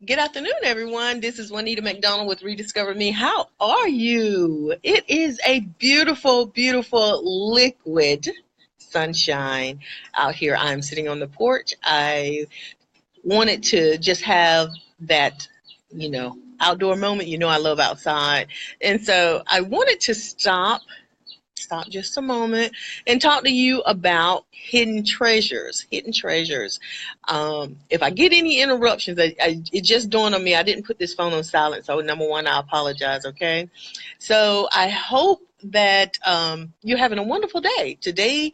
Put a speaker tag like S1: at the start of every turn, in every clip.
S1: Good afternoon, everyone. This is Juanita McDonald with Rediscover Me. How are you? It is a beautiful, beautiful liquid sunshine out here. I'm sitting on the porch. I wanted to just have that, outdoor moment. I love outside. And so I wanted to stop just a moment and talk to you about hidden treasures. Hidden treasures. If I get any interruptions, it just dawned on me I didn't put this phone on silent. So, number one, I apologize. Okay. So, I hope that you're having a wonderful day. Today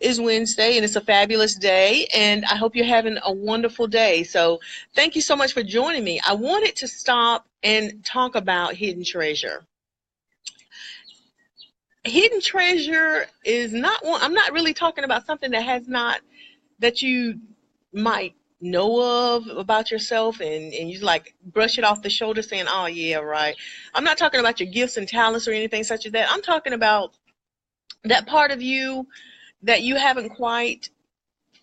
S1: is Wednesday and it's a fabulous day. And I hope you're having a wonderful day. So, thank you so much for joining me. I wanted to stop and talk about hidden treasure. Hidden treasure is not one. I'm not really talking about something that you might know of about yourself and you like brush it off the shoulder saying, oh yeah, right. I'm not talking about your gifts and talents or anything such as that. I'm talking about that part of you that you haven't quite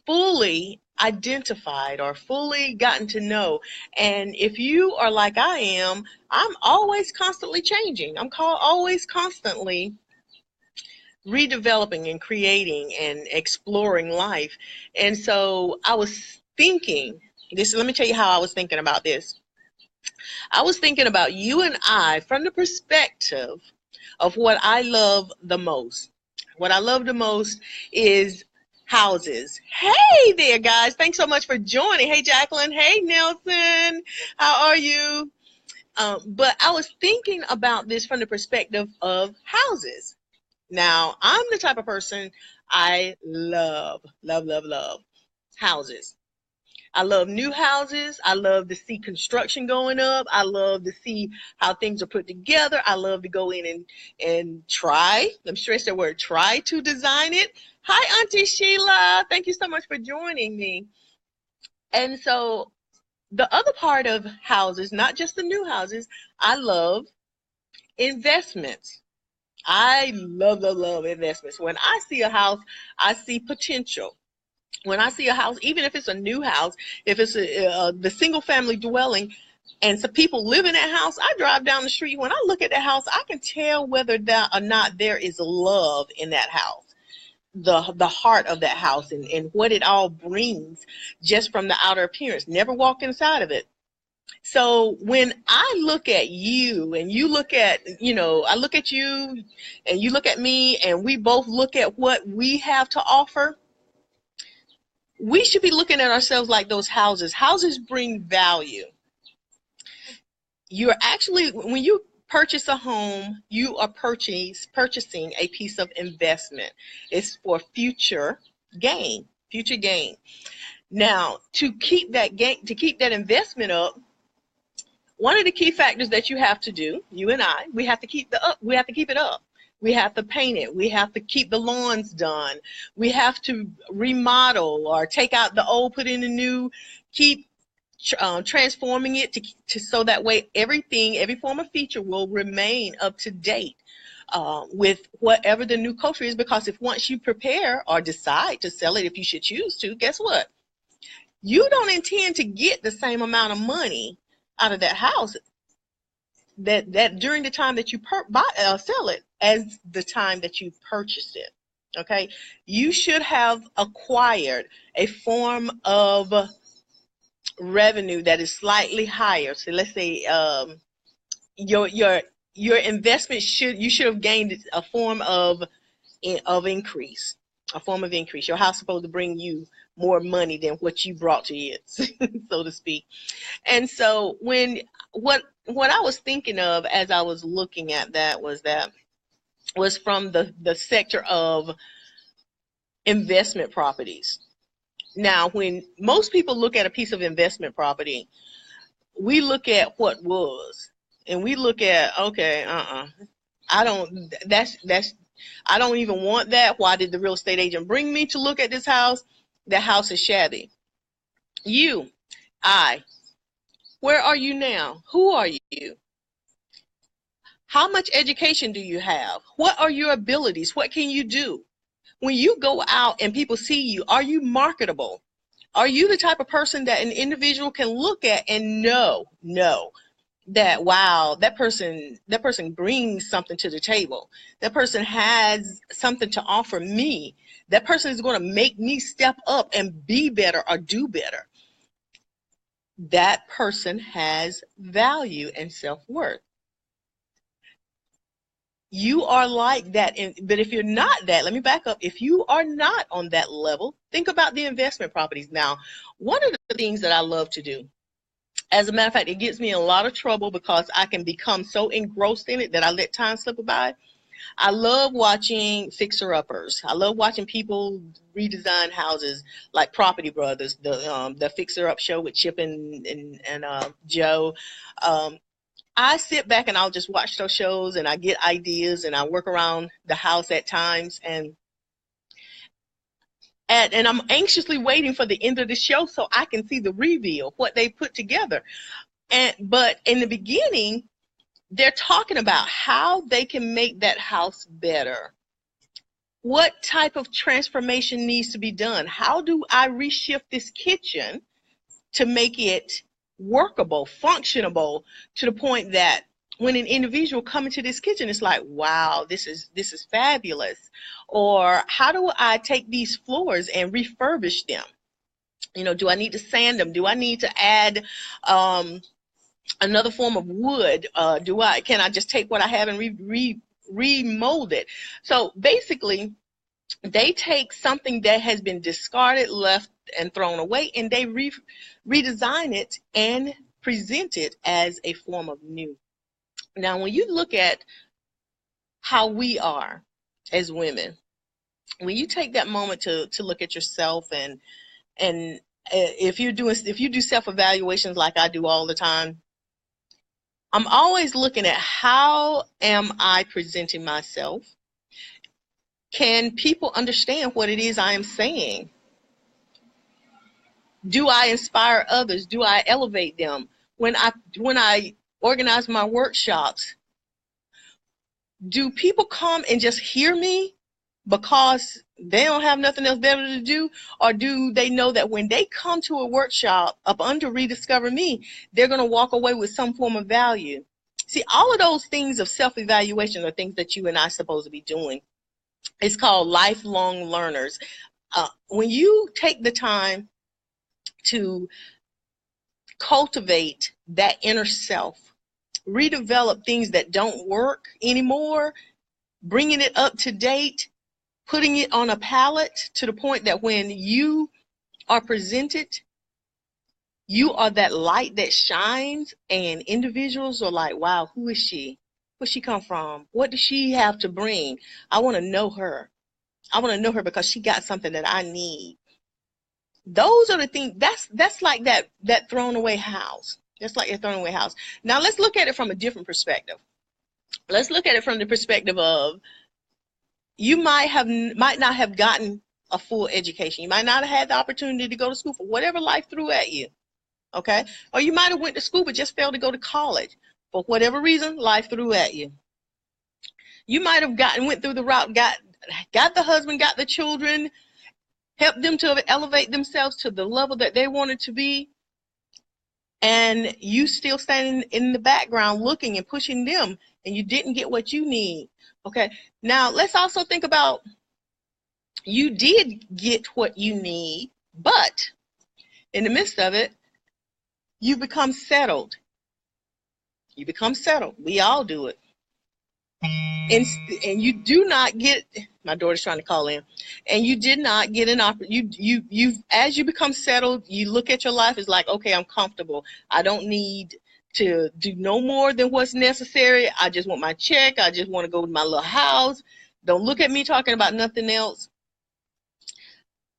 S1: fully identified or fully gotten to know. And if you are like I am, I'm always constantly changing. Always constantly redeveloping and creating and exploring life. And so I was thinking, let me tell you how I was thinking about this. I was thinking about you and I from the perspective of what I love the most. What I love the most is houses. Hey there, guys. Thanks so much for joining. Hey, Jacqueline. Hey, Nelson. How are you? But I was thinking about this from the perspective of houses. Now, I'm the type of person I love, love, love, love houses. I love new houses. I love to see construction going up. I love to see how things are put together. I love to go in and try. Let me stress that word, try to design it. Hi, Auntie Sheila. Thank you so much for joining me. And so the other part of houses, not just the new houses, I love investments. I love, love, love investments. When I see a house, I see potential. When I see a house, even if it's a new house, if it's the single family dwelling, and some people live in that house, I drive down the street. When I look at that house, I can tell whether that or not there is love in that house. The heart of that house and what it all brings just from the outer appearance. Never walked inside of it. So when I look at you and you look at, I look at you and you look at me and we both look at what we have to offer, we should be looking at ourselves like those houses. Houses bring value. You're actually, when you purchase a home, you are purchasing a piece of investment. It's for future gain, future gain. Now, to keep that investment up, one of the key factors that you have to do, you and I, we have to keep it up. We have to paint it. We have to keep the lawns done. We have to remodel or take out the old, put in the new, keep transforming it to so that way every form of feature will remain up to date with whatever the new culture is. Because if once you prepare or decide to sell it, if you should choose to, guess what? You don't intend to get the same amount of money out of that house that during the time that you sell it as the time that you purchased it. Okay, you should have acquired a form of revenue that is slightly higher. So let's say your your investment should have gained a form of increase, a form of increase. Your house is supposed to bring you more money than what you brought to it, so to speak. And so what I was thinking of as I was looking at that was from the sector of investment properties. Now, when most people look at a piece of investment property, we look at what was, and we look at, okay, I don't that's I don't even want that. Why did the real estate agent bring me to look at this house? The house is shabby. You, I, where are you now? Who are you? How much education do you have? What are your abilities? What can you do? When you go out and people see you, are you marketable? Are you the type of person that an individual can look at and know that, wow, that person brings something to the table. That person has something to offer me. That person is going to make me step up and be better or do better. That person has value and self-worth. You are like that. But if you're not that, let me back up. If you are not on that level, think about the investment properties. Now, one of the things that I love to do, as a matter of fact, it gets me in a lot of trouble because I can become so engrossed in it that I let time slip by. I love watching fixer-uppers. I love watching people redesign houses, like Property Brothers, the fixer-up show with Chip and Joe. Um, I sit back and I'll just watch those shows, and I get ideas, and I work around the house at times, and I'm anxiously waiting for the end of the show so I can see the reveal, what they put together. But in the beginning, they're talking about how they can make that house better. What type of transformation needs to be done? How do I reshift this kitchen to make it workable, functionable, to the point that when an individual come into this kitchen, it's like, wow, this is fabulous. Or how do I take these floors and refurbish them? Do I need to sand them? Do I need to add another form of wood? Can I just take what I have and remold it? So basically, they take something that has been discarded, left, and thrown away, and they redesign it and present it as a form of new. Now, when you look at how we are as women, when you take that moment to look at yourself, and if you do self-evaluations like I do all the time, I'm always looking at, how am I presenting myself? Can people understand what it is I am saying? Do I inspire others? Do I elevate them? When I organize my workshops, do people come and just hear me because they don't have nothing else better to do? Or do they know that when they come to a workshop up under Rediscover Me, they're going to walk away with some form of value? See, all of those things of self-evaluation are things that you and I are supposed to be doing. It's called lifelong learners. When you take the time to cultivate that inner self, redevelop things that don't work anymore, bringing it up to date, putting it on a palette to the point that when you are presented, you are that light that shines, and individuals are like, wow, who is she? Where she come from? What does she have to bring? I want to know her. I want to know her because she got something that I need. Those are the things. That's like that thrown away house. That's like a thrown away house. Now let's look at it from a different perspective. Let's look at it from the perspective of, you might not have gotten a full education. You might not have had the opportunity to go to school for whatever life threw at you. Okay? Or you might have went to school but just failed to go to college. For whatever reason, life threw at you. You might have went through the route, got the husband, got the children, helped them to elevate themselves to the level that they wanted to be, and you still standing in the background looking and pushing them, and you didn't get what you need. Okay, now let's also think about, you did get what you need, but in the midst of it, you become settled. You become settled. We all do it. And you do not get, my daughter's trying to call in, and you did not get an opportunity. You as you become settled, you look at your life as like, okay, I'm comfortable. I don't need to do no more than what's necessary. I just want my check. I just want to go to my little house. Don't look at me talking about nothing else.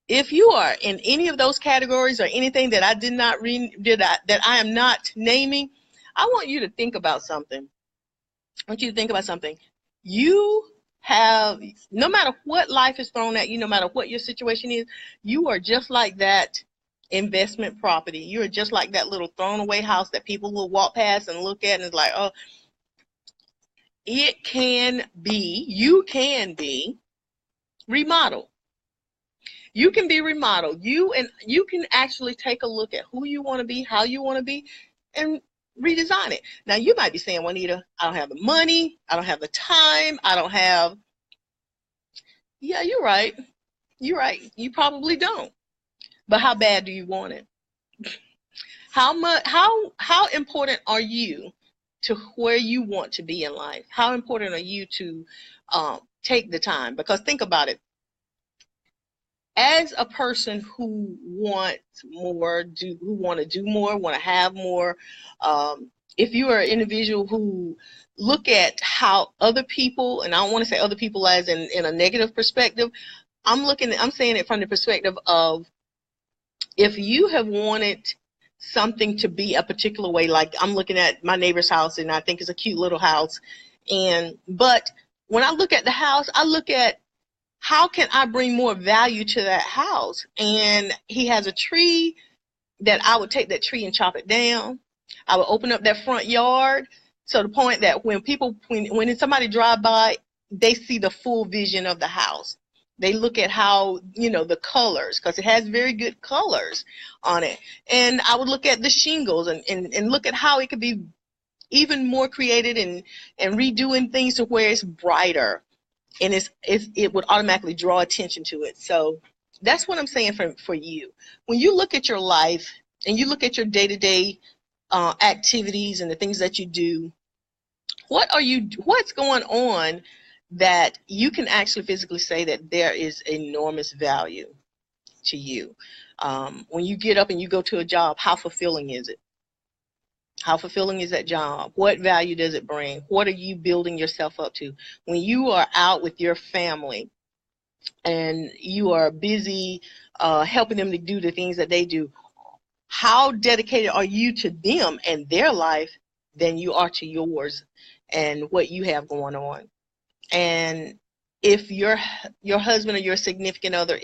S1: If you are in any of those categories, or anything that I did not read, that I am not naming, I want you to think about something. I want you to think about something. You have, no matter what life is thrown at you, no matter what your situation is, you are just like that investment property. You are just like that little thrown away house that people will walk past and look at, and it's like, oh, you can be remodeled. You can be remodeled. You can actually take a look at who you want to be, how you want to be, and redesign it. Now you might be saying, Juanita, I don't have the money, I don't have the time, I don't have. Yeah, you're right. You're right. You probably don't. But how bad do you want it? How important are you to where you want to be in life? How important are you to take the time? Because think about it. As a person who wants more, who want to do more, want to have more, if you are an individual who look at how other people, and I don't want to say other people as in a negative perspective, I'm saying it from the perspective of, if you have wanted something to be a particular way, like I'm looking at my neighbor's house and I think it's a cute little house, but when I look at the house, I look at how can I bring more value to that house? And he has a tree that I would take that tree and chop it down. I would open up that front yard, so the point that when somebody drive by, they see the full vision of the house. They look at how, the colors, because it has very good colors on it. And I would look at the shingles and look at how it could be even more created and redoing things to where it's brighter, and it would automatically draw attention to it. So that's what I'm saying for you. When you look at your life and you look at your day-to-day activities and the things that you do, what's going on that you can actually physically say that there is enormous value to you? When you get up and you go to a job, how fulfilling is it? How fulfilling is that job? What value does it bring? What are you building yourself up to? When you are out with your family and you are busy helping them to do the things that they do, how dedicated are you to them and their life than you are to yours and what you have going on? And if your husband or your significant other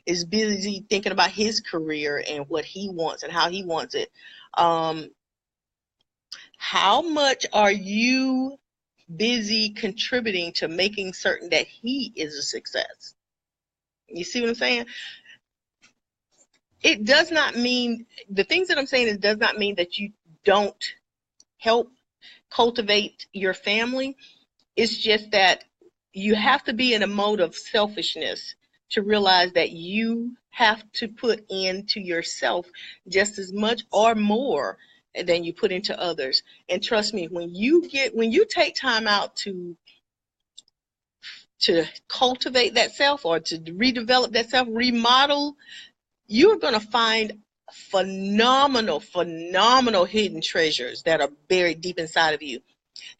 S1: is busy thinking about his career and what he wants and how he wants it, how much are you busy contributing to making certain that he is a success? You see what I'm saying? It does not mean, the things that I'm saying, it does not mean that you don't help cultivate your family. It's just that you have to be in a mode of selfishness to realize that you have to put into yourself just as much or more than you put into others. And trust me, when you take time out to cultivate that self, or to redevelop that self, remodel, you're going to find phenomenal hidden treasures that are buried deep inside of you.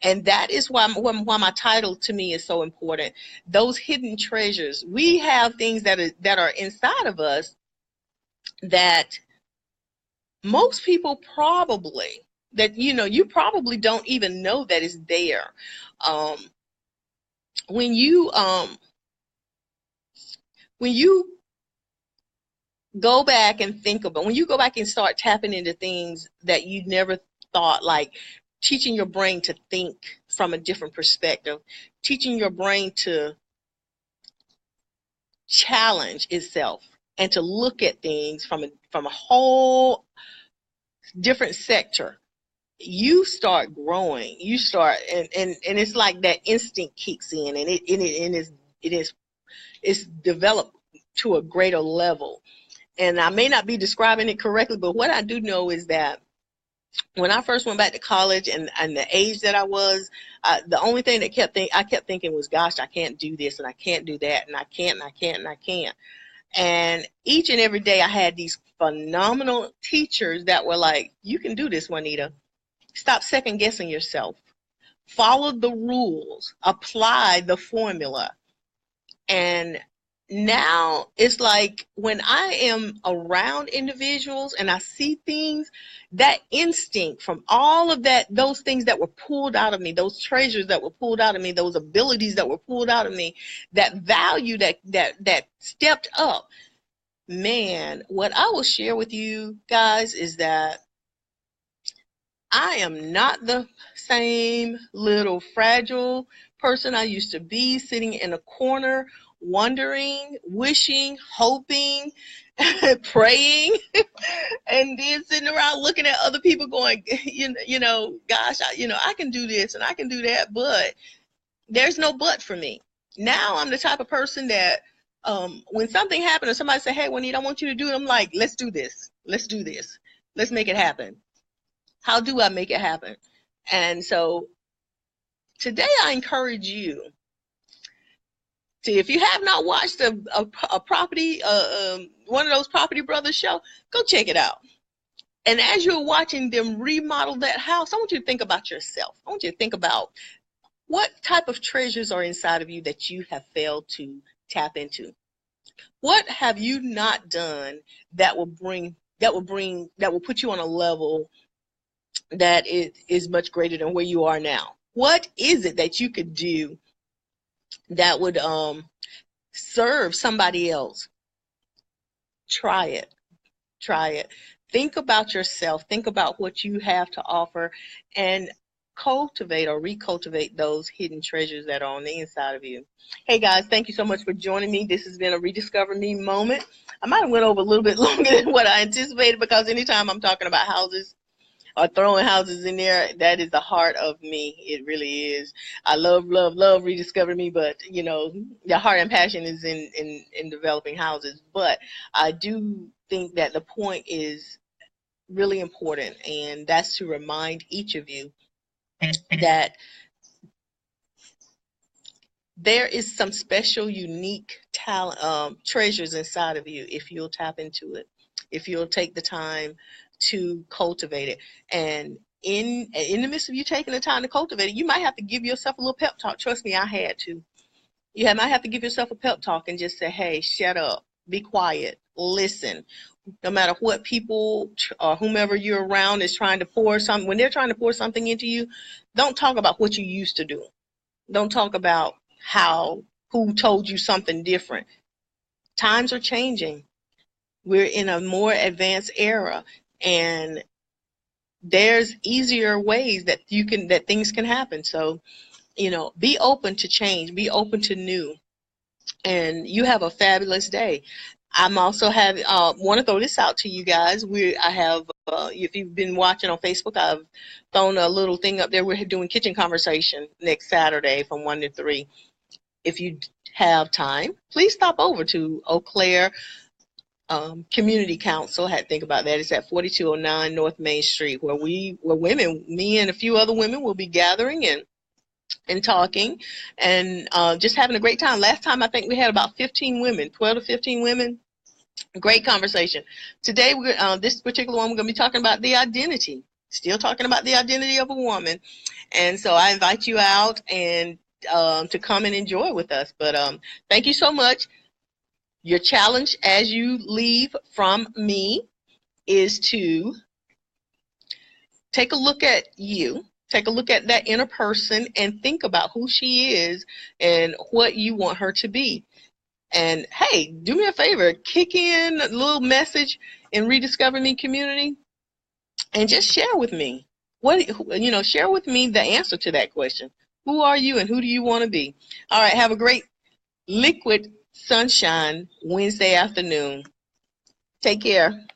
S1: And that is why my title to me is so important. Those hidden treasures. We have things that are inside of us that most people probably, that you probably don't even know that is there. When you go back and think about, when you go back and start tapping into things that you never thought, like teaching your brain to think from a different perspective, teaching your brain to challenge itself and to look at things from a whole different sector, you start growing. You start, and it's like that instinct kicks in, and it's developed to a greater level. And I may not be describing it correctly, but what I do know is that when I first went back to college and the age that I was, the only thing that I kept thinking was, gosh, I can't do this and I can't do that and I can't and I can't and I can't. And each and every day I had these phenomenal teachers that were like, you can do this, Juanita. Stop second guessing yourself. Follow the rules. Apply the formula. And now it's like when I am around individuals and I see things, that instinct from all of that, those things that were pulled out of me, those treasures that were pulled out of me, those abilities that were pulled out of me, that value that stepped up, man, what I will share with you guys is that I am not the same little fragile person I used to be, sitting in a corner wondering, wishing, hoping, praying, and then sitting around looking at other people going, gosh, I can do this and I can do that, but there's no but for me. Now I'm the type of person that when something happened or somebody said, hey, Juanita, I want you to do it, I'm like, let's do this. Let's do this. Let's make it happen. How do I make it happen? And so today I encourage you to, if you have not watched a property, one of those Property Brothers show, go check it out. And as you're watching them remodel that house, I want you to think about yourself. I want you to think about what type of treasures are inside of you that you have failed to tap into. What have you not done that will put you on a level that is much greater than where you are now? What is it that you could do that would serve somebody else? Try it. Try it. Think about yourself. Think about what you have to offer, and cultivate or recultivate those hidden treasures that are on the inside of you. Hey guys, thank you so much for joining me. This has been a Rediscover Me moment. I might have went over a little bit longer than what I anticipated, because anytime I'm talking about houses or throwing houses in there, that is the heart of me. It really is. I love Rediscover Me, but the heart and passion is in developing houses. But I do think that the point is really important, and that's to remind each of you that there is some special, unique talent, treasures inside of you if you'll tap into it, if you'll take the time to cultivate it. And in the midst of you taking the time to cultivate it, you might have to give yourself a little pep talk. Trust me, I had to. You might have to give yourself a pep talk and just say, hey, shut up, be quiet, listen. No matter what people or whomever you're around is trying to pour something, when they're trying to pour something into you, don't talk about what you used to do. Don't talk about who told you something different. Times are changing. We're in a more advanced era, and there's easier ways that things can happen. So, be open to change, be open to new, and you have a fabulous day. I'm also want to throw this out to you guys. I have, if you've been watching on Facebook, I've thrown a little thing up there. We're doing kitchen conversation next Saturday from 1 to 3. If you have time, please stop over to Eau Claire Community Council. I had to think about that. It's at 4209 North Main Street, where women, me and a few other women, will be gathering and talking and just having a great time. Last time I think we had about 15 women, 12 to 15 women. Great conversation. Today, this particular one, we're going to be talking about the identity. Still talking about the identity of a woman. And so I invite you out and to come and enjoy with us. But thank you so much. Your challenge as you leave from me is to take a look at you. Take a look at that inner person and think about who she is and what you want her to be. And hey, do me a favor, kick in a little message in Rediscover Me community and just share with me. Share with me the answer to that question. Who are you and who do you want to be? All right, have a great liquid sunshine Wednesday afternoon. Take care.